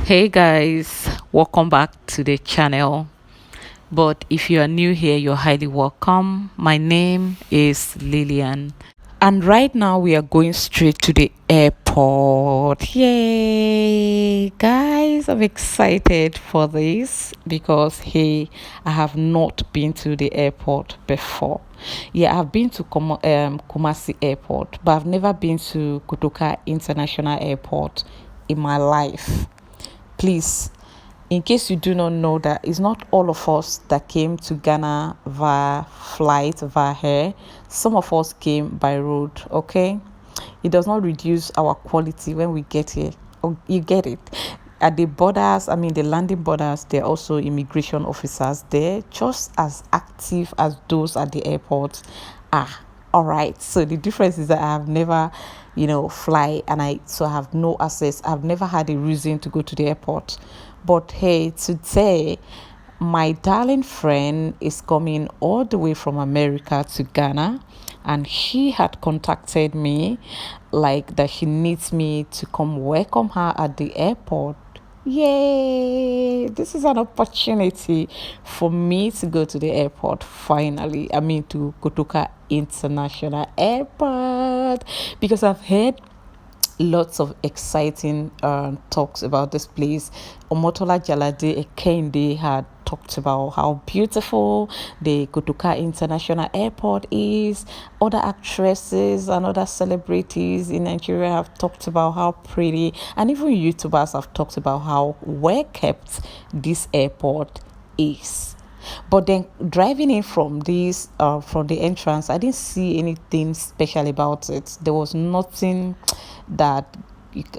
Hey guys, welcome back to the channel. But if you are new here, you're highly welcome. My name is Lillian, and right now we are going straight to the airport. Yay, guys! I'm excited for this because hey, I have not been to the airport before. Yeah, I've been to Kumasi Airport, but I've never been to Kotoka International Airport in my life. Please, in case you do not know, that it's not all of us that came to Ghana via flight, via air. Some of us came by road, okay? It does not reduce our quality when we get here. Oh, you get it. At the borders, the landing borders, there are also immigration officers there, just as active as those at the airport are. All right, so the difference is that I have never fly, and I have no access. I've never had a reason to go to the airport. But hey, today my darling friend is coming all the way from America to Ghana, and she had contacted me like that she needs me to come welcome her at the airport. Yay! This is an opportunity for me to go to the airport finally. To Kotoka International Airport, because I've heard lots of exciting talks about this place. Omotola Jalade Ekende had talked about how beautiful the Kotoka International Airport is. Other actresses and other celebrities in Nigeria have talked about how pretty, and even YouTubers have talked about how well kept this airport is. But then driving in from from the entrance, I didn't see anything special about it. There was nothing that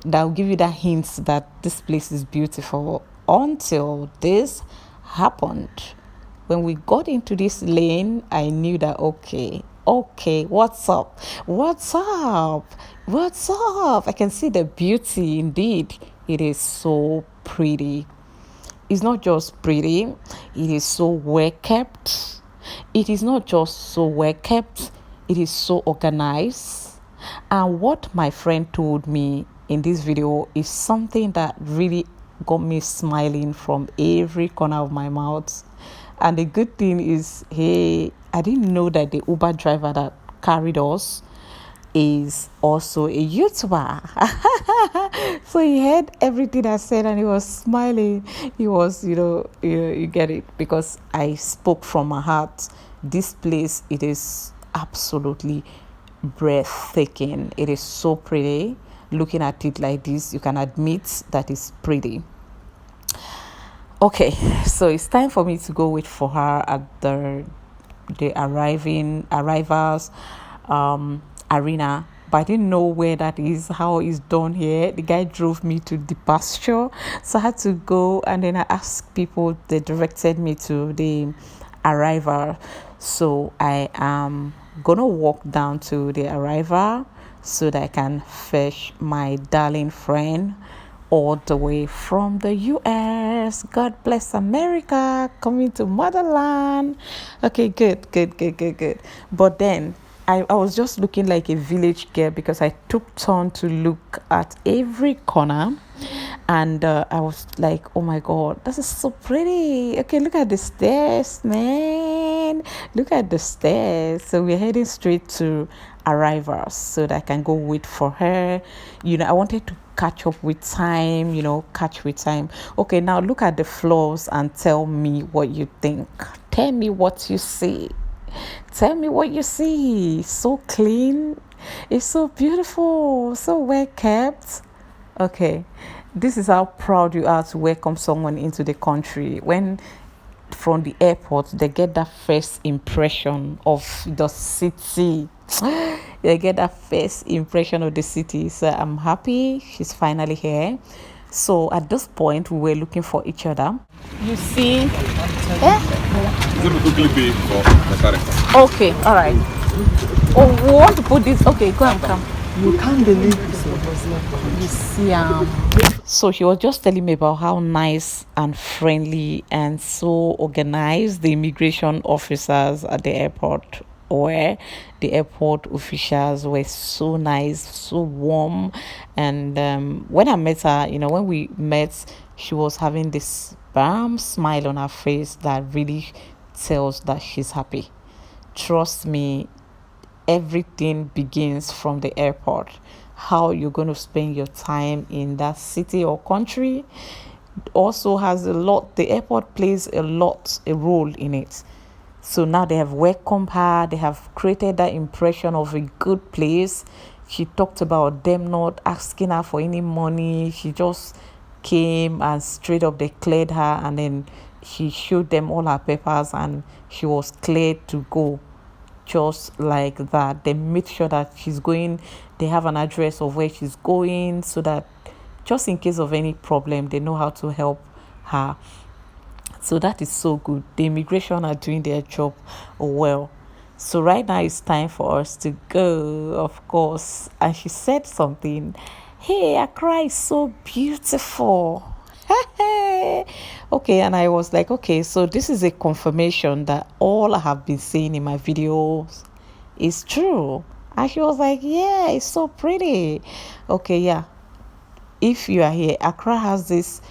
will give you that hint that this place is beautiful until this happened. When we got into this lane, I knew that okay, what's up? What's up? I can see the beauty indeed. It is so pretty. It's not just pretty, it is so well kept. It is not just so well kept, it is so organized. And what my friend told me in this video is something that really got me smiling from every corner of my mouth. And the good thing is, hey, I didn't know that the Uber driver that carried us is also a YouTuber. So he heard everything I said and he was smiling. He was, you get it, because I spoke from my heart. This place, it is absolutely breathtaking. It is so pretty. Looking at it like this, you can admit that it's pretty. Okay, so it's time for me to go wait for her at the arrivals arena, but I didn't know where that is, how it's done here. The guy drove me to the pasture, so I had to go, and then I asked people. They directed me to the arrival, so I am gonna walk down to the arrival so that I can fetch my darling friend all the way from the US. God bless America, coming to motherland. Okay, good. But then I was just looking like a village girl because I took turn to look at every corner, and I was like, oh my god, this is so pretty. Okay, look at the stairs, man. Look at the stairs. So we're heading straight to arrivals so that I can go wait for her. I wanted to catch up with time. Okay, now look at the floors and tell me what you think. Tell me what you see. Tell me what you see. So clean. It's so beautiful. So well kept. Okay, this is how proud you are to welcome someone into the country. When from the airport, they get that first impression of the city. They get that first impression of the city. So I'm happy she's finally here. So at this point, we were looking for each other. You see? Okay, all right. Oh, we want to put this. Okay, go and come. You can't believe You see, so she was just telling me about how nice and friendly and so organized the immigration officers at the airport were. The airport officials were so nice, so warm. And when I met her, when we met she was having this smile on her face that really tells that she's happy. Trust me, everything begins from the airport. How you're going to spend your time in that city or country also has a lot. The airport plays a role in it. So now they have welcomed her, they have created that impression of a good place. She talked about them not asking her for any money. She just came and straight up they cleared her, and then she showed them all her papers and she was cleared to go. Just like that, they make sure that she's going, they have an address of where she's going, so that just in case of any problem they know how to help her. So that is so good. The immigration are doing their job well. So right now it's time for us to go, of course. And she said something. Hey, Accra is so beautiful. Okay, and I was like, okay, so this is a confirmation that all I have been saying in my videos is true. And she was like, yeah, it's so pretty. Okay, yeah. If you are here, Accra has this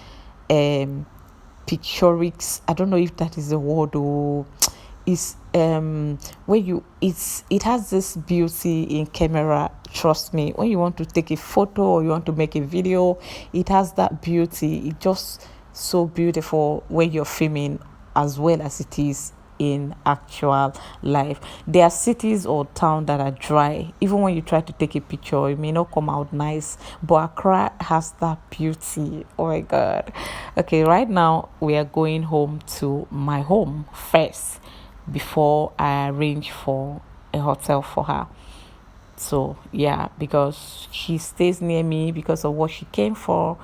pictorics, I don't know if that is a word, or is where you it has this beauty in camera. Trust me, when you want to take a photo or you want to make a video, it has that beauty. It just so beautiful when you're filming, as well as it is in actual life. There are cities or towns that are dry. Even when you try to take a picture, it may not come out nice. But Accra has that beauty. Oh my God. Okay, right now we are going home to my home first before I arrange for a hotel for her. So yeah, because she stays near me because of what she came for,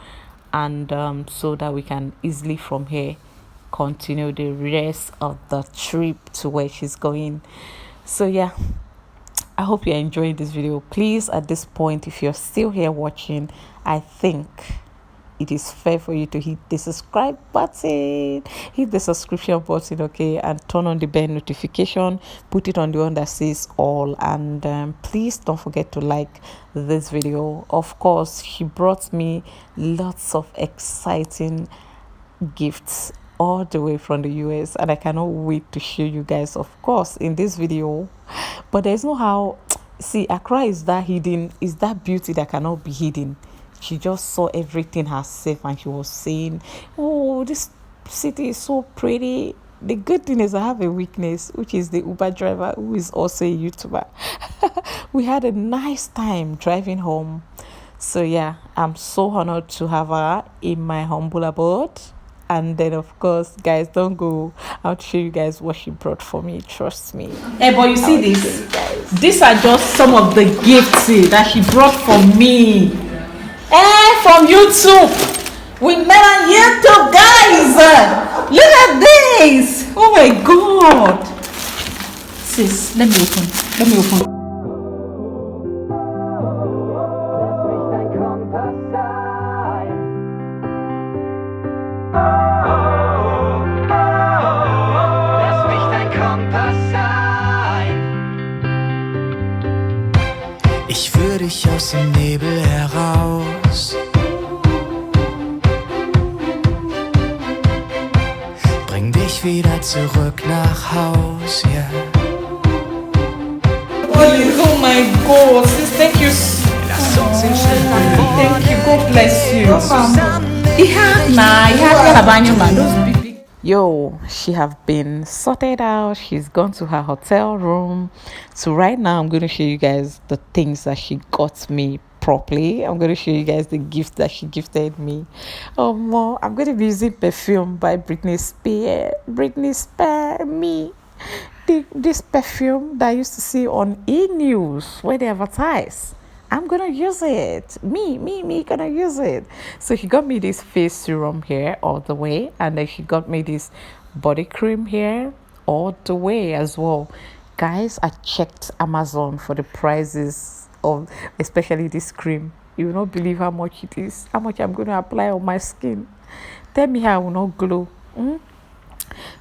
and so that we can easily from here continue the rest of the trip to where she's going. So yeah, I hope you're enjoying this video. Please, at this point, if you're still here watching, I think it is fair for you to hit the subscribe button, hit the subscription button, okay, and turn on the bell notification, put it on the one that says all, and please don't forget to like this video. Of course, she brought me lots of exciting gifts all the way from the US, and I cannot wait to show you guys, of course, in this video. But there's no how. See, Accra is that hidden, is that beauty that cannot be hidden. She just saw everything herself and she was saying, oh, this city is so pretty. The good thing is I have a weakness, which is the Uber driver, who is also a YouTuber. We had a nice time driving home. So yeah, I'm so honored to have her in my humble abode. And then, of course, guys, don't go. I'll show you guys what she brought for me. Trust me. Hey, but you see this? These are just some of the gifts that she brought for me. From YouTube. We met on YouTube, guys. Look at this. Oh my God. Sis, let me open. Ich führe dich aus dem Nebel heraus, bring dich wieder zurück nach Haus, yeah. Oh my God, sis, thank you. Thank you, God bless you. Yo, she have been sorted out. She's gone to her hotel room. So right now I'm going to show you guys the things that she got me properly. I'm going to show you guys the gift that she gifted me. Oh, I'm going to be using perfume by Britney Spears. Britney Spears, me. This perfume that I used to see on E-News where they advertise. I'm gonna use it. Me gonna use it. So she got me this face serum here all the way, and then she got me this body cream here all the way as well. Guys, I checked Amazon for the prices of especially this cream. You will not believe how much it is, how much I'm gonna apply on my skin. Tell me how I will not glow.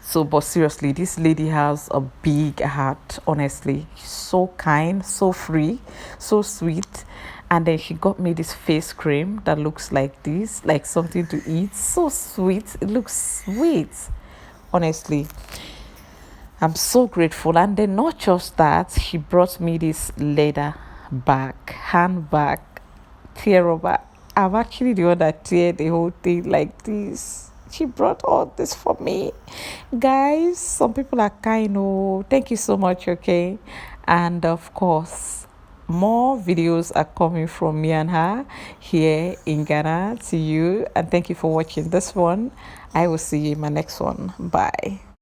So, but seriously, this lady has a big heart. Honestly, so kind, so free, so sweet. And then she got me this face cream that looks like this, like something to eat. So sweet. It looks sweet. Honestly, I'm so grateful. And then not just that, she brought me this leather bag, handbag, tear over. I'm actually the one that teared the whole thing like this. She brought all this for me. Guys, some people are kind. Oh, thank you so much, okay? And of course, more videos are coming from me and her here in Ghana to you. And thank you for watching this one. I will see you in my next one. Bye.